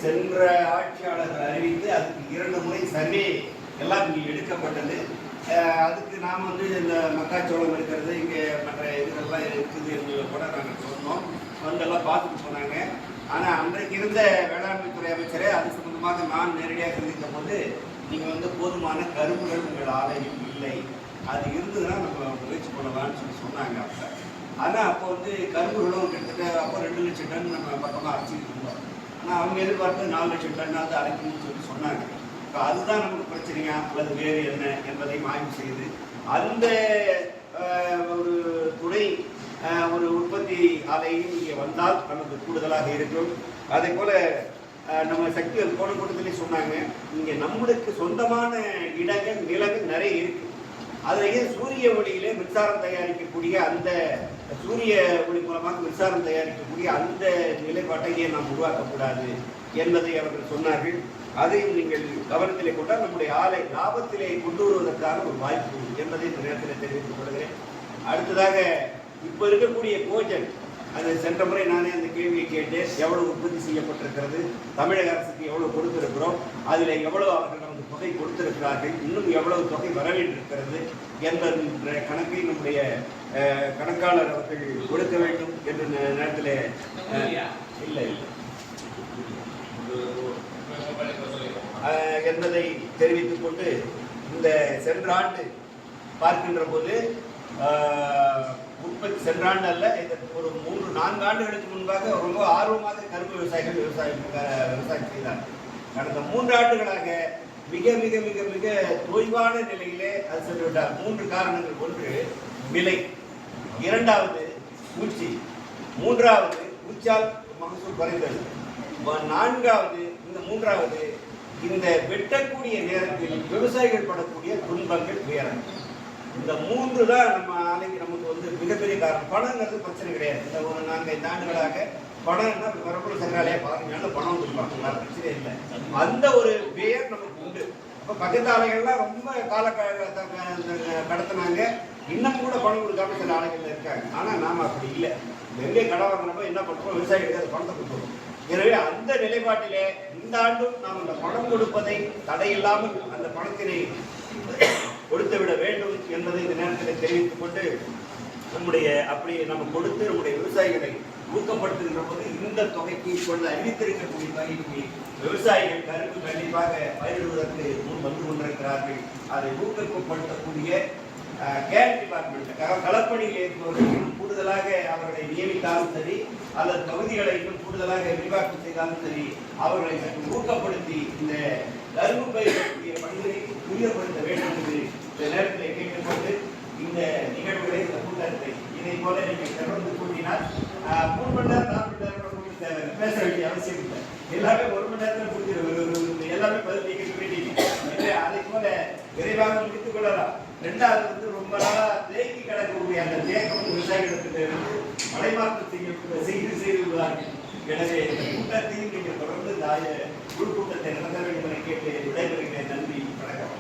சென்ற ஆட்சியாளர்கள் அறிவித்து அதுக்கு 2 முறை சர்வே எல்லாம் இங்கே எடுக்கப்பட்டது. அதுக்கு நாம் வந்து இந்த மக்காச்சோளம் இருக்கிறது இங்கே மற்ற இதுகள்லாம் இருக்குது என்பதை கூட நாங்கள் சொன்னோம். வந்தெல்லாம் பார்த்துட்டு போனாங்க. ஆனால் அன்றைக்கு இருந்த வேளாண்மைத்துறை அமைச்சரே அது சம்பந்தமாக நான் நேரடியாக சந்தித்த போது நீங்கள் வந்து போதுமான கரும்புகள் உங்கள் ஆலையில் இல்லை, அது இருந்ததுன்னா நம்ம முயற்சி பண்ணலாம்னு சொன்னாங்க. அப்போ ஆனால் அப்போ வந்து கரும்புகளும் கிட்டத்தட்ட அப்போ 2 லட்சம் டன் நம்ம பக்கமாக அரைச்சிட்டு இருந்தோம். ஆனால் அவங்க எதிர்பார்த்து 4 லட்சம் டன்னாவது அரைக்கணும்னு சொன்னாங்க. இப்போ அதுதான் நமக்கு பிரச்சனையா அல்லது வேறு என்ன என்பதையும் ஆய்வு செய்து அந்த ஒரு துணை ஒரு உற்பத்தி ஆலையும் இங்கே வந்தால் நமக்கு கூடுதலாக இருக்கும். அதே போல நம்ம சக்தி போன கூட்டத்திலே சொன்னாங்க, இங்கே நம்மளுக்கு சொந்தமான இடங்கள் நிலங்கள் நிறைய இருக்கு. அதிலேயே சூரிய ஒளியிலே மின்சாரம் தயாரிக்கக்கூடிய அந்த சூரிய ஒளி மூலமாக மின்சாரம் தயாரிக்கக்கூடிய அந்த நிலைப்பாட்டையே நாம் உருவாக்கக்கூடாது என்பதை அவர்கள் சொன்னார்கள். அதையும் நீங்கள் கவனத்திலே கொண்டால் நம்முடைய ஆலை லாபத்திலே கொண்டு வருவதற்கான ஒரு வாய்ப்பு என்பதை இந்த நேரத்தில் தெரிவித்துக் கொள்கிறேன். அடுத்ததாக இப்போ இருக்கக்கூடிய கோஜன், அது சென்ற முறை நானே அந்த கேள்வியை கேட்டேன், எவ்வளவு உற்பத்தி செய்யப்பட்டிருக்கிறது, தமிழக அரசுக்கு எவ்வளவு கொடுத்திருக்கிறோம், அதில் எவ்வளவு அவர்கள் நமக்கு தொகை கொடுத்திருக்கிறார்கள், இன்னும் எவ்வளவு தொகை வரவேண்டிருக்கிறது என்ற கணக்கை நம்முடைய கணக்காளர் அவர்கள் கொடுக்க வேண்டும் என்ற நேரத்தில் இல்லை என்பதை தெரிவித்துக் கொண்டு இந்த சென்ற ஆண்டு பார்க்கின்ற போது உற்பத்தி சென்ற ஆண்டு அல்ல, இதற்கு ஒரு 3-4 ஆண்டுகளுக்கு முன்பாக ரொம்ப ஆர்வமாக கரும்பு விவசாயிகள் விவசாயம் செய்தார்கள். கடந்த 3 ஆண்டுகளாக மிக மிக மிக மிக தொய்வான நிலையிலே அது சென்று விட்டார். 3 காரணங்கள். ஒன்று விலை, 2வது பூச்சி, 3வது பூச்சால் மகசூல் குறைந்தது, 4வது இந்த 3வது இந்த வெட்டக்கூடிய நேரத்தில் விவசாயிகள் படக்கூடிய துன்பங்கள் வேற. இந்த 3 தான் நம்ம ஆலைக்கு நமக்கு வந்து மிகப்பெரிய காரணம். பணங்கிறது பிரச்சனை கிடையாது. இந்த ஒரு 4-5 ஆண்டுகளாக பணம்னா வரப்புல சங்கராலையா 15 நாளில் பணம் கொடுப்பாங்க, பிரச்சனை இல்லை. அந்த ஒரு பேர் நமக்கு உண்டு. இப்போ பக்கத்து ஆலைகள்லாம் ரொம்ப கால கடத்தினாங்க, இன்னும் கூட பணம் கொடுக்காம சில ஆலைகள்ல இருக்காங்க. ஆனால் நாம் அப்படி இல்லை. எங்கே கடை வாங்கினப்போ என்ன பண்ணுறோம், விவசாயிகளுக்கு அந்த பணத்தை கொடுத்துருவோம். எனவே அந்த நிலைப்பாட்டிலே இந்த ஆண்டும் நாம் அந்த பணம் கொடுப்பதை தடையில்லாமல் அந்த பணத்தினை கொடுத்து விட வேண்டும் என்பதை இந்த நேரத்தில் தெரிவித்துக் கொண்டு நம்முடைய அப்படி நம்ம கொடுத்து நம்முடைய விவசாயிகளை ஊக்கப்படுத்துகின்ற போது இந்த தொகைக்கு இப்பொழுது அறிவித்திருக்கக்கூடிய தொகைக்கு விவசாயிகள் கரும்பு கண்டிப்பாக பயிரிடுவதற்கு முன் வந்து கொண்டிருக்கிறார்கள். அதை ஊக்கப்படுத்தக்கூடிய கேர் டிபார்ட்மெண்ட் களப்பணியில் இருப்பவர்கள் இன்னும் கூடுதலாக அவர்களை நியமித்தாலும் சரி, அல்லது பகுதிகளை இன்னும் கூடுதலாக விரிவாக்கம் செய்தாலும் சரி, அவர்களை ஊக்கப்படுத்தி இந்த கரும்பு பயிரிடக்கூடிய பணிகளை துரிதப்படுத்த வேண்டும் என்று இந்த நேரத்தில் கேட்டுக்கொண்டு இந்த நிகழ்வுகளை இந்த கூட்டத்தை இதை போல நீங்கள் தொடர்ந்து கூட்டினால் 3 மணி நேரம் 4 மணி நேரம் கூட பேச வேண்டிய அவசியம் இல்லை. எல்லாமே 1 மணி நேரத்தில் முடிஞ்சிடும். எல்லாமே பதில் நீங்கள் சொல்லிட்டீங்க. எனவே அதை போல விரைவாக முடித்துக் கொள்ளலாம். 2வது வந்து ரொம்ப நாளாக தேக்கி கிடக்கக்கூடிய அந்த தேக்கம் விவசாயிகளுக்கு இருந்து மலைமாற்றம் செய்து விடுவார்கள். எனவே இந்த கூட்டத்தையும் நீங்கள் தொடர்ந்து இந்த குழு கூட்டத்தை நடத்த வேண்டும் என கேட்டு விடைபெறுகிறேன். நன்றி, வணக்கம்.